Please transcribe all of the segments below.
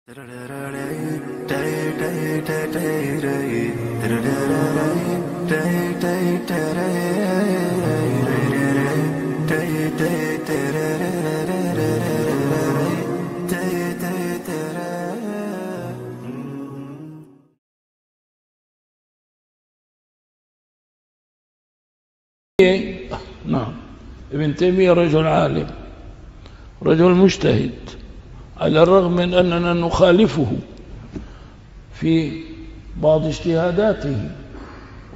Ya, نعم. ابن تيمية رجل عالم، رجل مجتهد، على الرغم من أننا نخالفه في بعض اجتهاداته،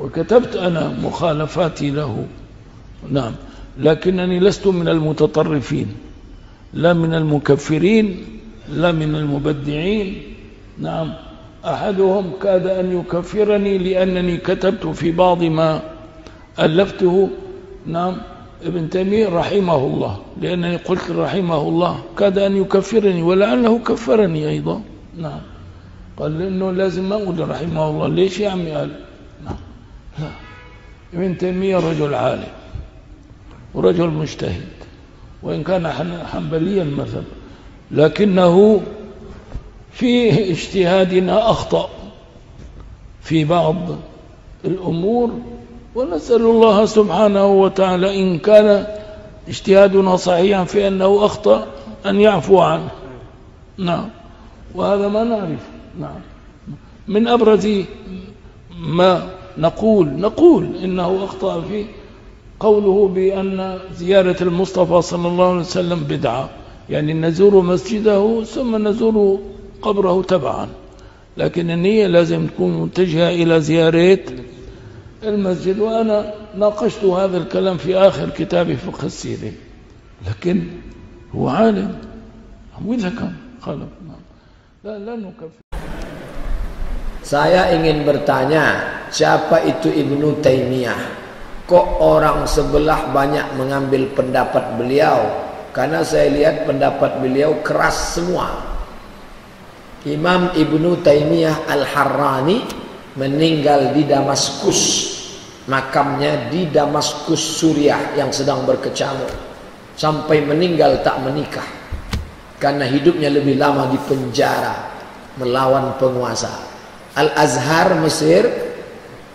وكتبت أنا مخالفاتي له، نعم، لكنني لست من المتطرفين، لا من المكفرين، لا من المبدعين. نعم، أحدهم كاد أن يكفرني لأنني كتبت في بعض ما ألفته، نعم، ابن تيمية رحمه الله، لأنني قلت رحمه الله كاد أن يكفرني، ولعله كفرني أيضا. نعم، قال لأنه لازم ما أقول رحمه الله. ليش يا عمي؟ قال نعم، لا، ابن تيمية رجل عالم ورجل مجتهد، وإن كان حنبليا مثلا، لكنه في اجتهادنا أخطأ في بعض الأمور، ونسأل الله سبحانه وتعالى إن كان اجتهادنا صحيحا في أنه أخطأ أن يعفو عنه. نعم، وهذا ما نعرف. نعم، من أبرز ما نقول إنه أخطأ فيه قوله بأن زيارة المصطفى صلى الله عليه وسلم بدعة، يعني نزور مسجده ثم نزور قبره تبعا، لكن النية لازم تكون متجهة إلى زيارة المسجد. وأنا ناقشت هذا الكلام في آخر كتابي فقه السيرة، لكن هو عالم وإذا كان خلق. لا نكفر. Saya ingin bertanya, siapa itu Ibnu Taimiyah? Kok orang sebelah banyak mengambil pendapat beliau? Karena saya lihat pendapat beliau keras semua. Imam Ibnu Taimiyah Al-Harrani meninggal di Damaskus, makamnya di Damaskus Suriah yang sedang berkecamuk, sampai meninggal tak menikah karena hidupnya lebih lama di penjara melawan penguasa. Al-Azhar Mesir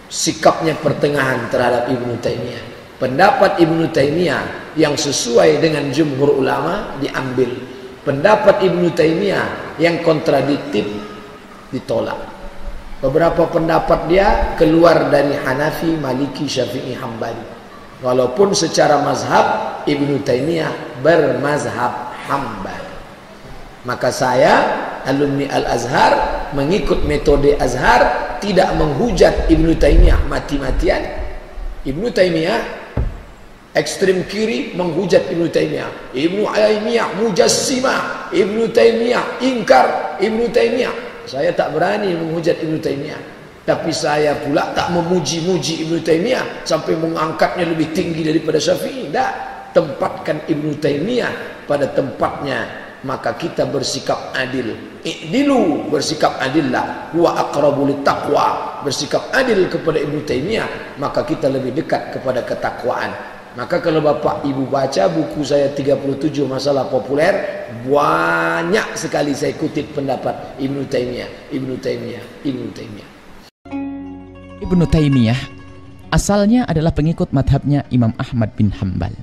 sikapnya pertengahan terhadap Ibnu Taimiyah. Pendapat Ibnu Taimiyah yang sesuai dengan jumhur ulama diambil, pendapat Ibnu Taimiyah yang kontradiktif ditolak. Beberapa pendapat dia keluar dari Hanafi, Maliki, Syafi'i, Hambali. Walaupun secara mazhab Ibnu Taimiyah bermazhab Hambali. Maka saya, alumni Al-Azhar, mengikut metode Azhar, tidak menghujat Ibnu Taimiyah mati-matian. Ibnu Taimiyah ekstrem kiri menghujat Ibnu Taimiyah. Ibnu Taimiyah mujassimah, Ibnu Taimiyah ingkar, Ibnu Taimiyah. Saya tak berani menghujat Ibnu Taimiyah, tapi saya pula tak memuji-muji Ibnu Taimiyah sampai mengangkatnya lebih tinggi daripada Syafi'i. Tak, tempatkan Ibnu Taimiyah pada tempatnya, maka kita bersikap adil. I'dilu, bersikap adillah, huwa aqrabu littaqwa, bersikap adil kepada Ibnu Taimiyah, maka kita lebih dekat kepada ketakwaan. Maka kalau Bapak Ibu baca buku saya 37 masalah populer, banyak sekali saya kutip pendapat Ibnu Taimiyah. Ibnu Taimiyah asalnya adalah pengikut madhabnya Imam Ahmad bin Hambal.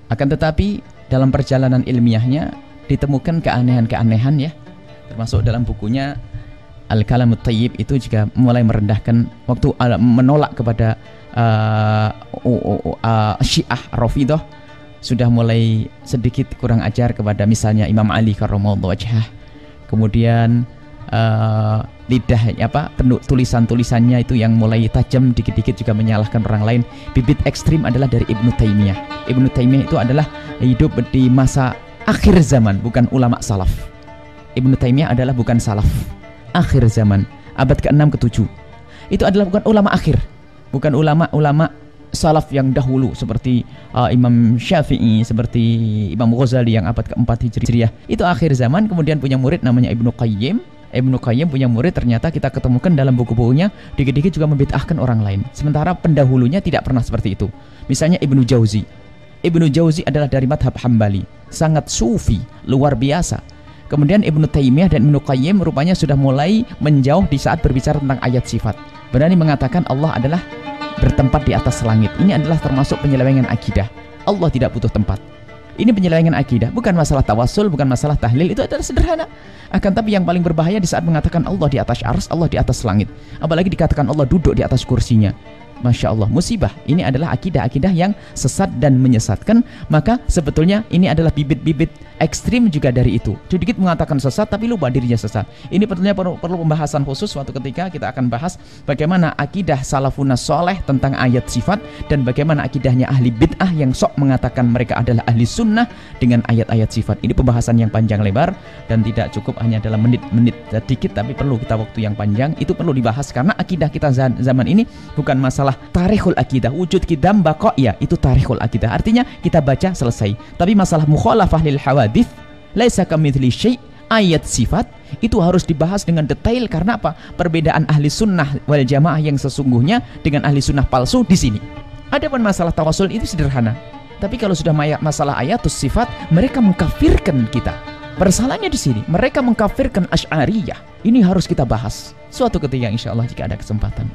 Akan tetapi dalam perjalanan ilmiahnya ditemukan keanehan-keanehan, ya, termasuk dalam bukunya Al-Kalamut Thayyib itu juga mulai merendahkan waktu menolak kepada Syiah Rafidhah, sudah mulai sedikit kurang ajar kepada misalnya Imam Ali karramallahu wajhah. Kemudian tulisan-tulisannya itu yang mulai tajam, dikit-dikit juga menyalahkan orang lain. Bibit ekstrim adalah dari Ibnu Taimiyah. Ibnu Taimiyah itu adalah hidup di masa akhir zaman, bukan ulama salaf. Ibnu Taimiyah adalah bukan salaf, akhir zaman, abad ke-6 ke-7. Itu adalah bukan ulama akhir, bukan ulama-ulama salaf yang dahulu seperti Imam Syafi'i, seperti Imam Ghazali yang abad ke-4 Hijriah. Itu akhir zaman. Kemudian punya murid namanya Ibnu Qayyim. Ibnu Qayyim punya murid, ternyata kita ketemukan dalam buku-bukunya dikit-dikit juga membid'ahkan orang lain. Sementara pendahulunya tidak pernah seperti itu. Misalnya Ibnu Jauzi. Ibnu Jauzi adalah dari madhab Hambali, sangat sufi, luar biasa. Kemudian Ibnu Taimiyah dan Ibnu Qayyim rupanya sudah mulai menjauh di saat berbicara tentang ayat sifat. Berani mengatakan Allah adalah bertempat di atas langit. Ini adalah termasuk penyelewengan akidah. Allah tidak butuh tempat. Ini penyelewengan akidah, bukan masalah tawassul, bukan masalah tahlil, itu adalah sederhana. Akan tapi yang paling berbahaya di saat mengatakan Allah di atas arsy, Allah di atas langit. Apalagi dikatakan Allah duduk di atas kursinya. Masya Allah, musibah. Ini adalah akidah-akidah yang sesat dan menyesatkan. Maka sebetulnya ini adalah bibit-bibit ekstrim juga dari itu. Sedikit mengatakan sesat tapi lupa dirinya sesat. Ini perlu pembahasan khusus suatu ketika. Kita akan bahas bagaimana akidah salafuna soleh tentang ayat sifat, dan bagaimana akidahnya ahli bid'ah yang sok mengatakan mereka adalah ahli sunnah dengan ayat-ayat sifat. Ini pembahasan yang panjang lebar dan tidak cukup hanya dalam menit-menit sedikit, tapi perlu kita waktu yang panjang. Itu perlu dibahas karena akidah kita zaman ini bukan masalah tarikhul akidah, wujud kidam bako, ya itu tarikhul akidah, artinya kita baca selesai. Tapi masalah mukhalafah lil hawadith, laisa kamitsli syai', ayat sifat itu harus dibahas dengan detail. Karena apa? Perbedaan ahli sunnah wal jamaah yang sesungguhnya dengan ahli sunnah palsu di sini. Adapun masalah tawasul itu sederhana. Tapi kalau sudah masalah ayatus sifat, mereka mengkafirkan kita. Persalahannya di sini, mereka mengkafirkan Asy'ariyah. Ini harus kita bahas suatu ketika insyaallah jika ada kesempatan.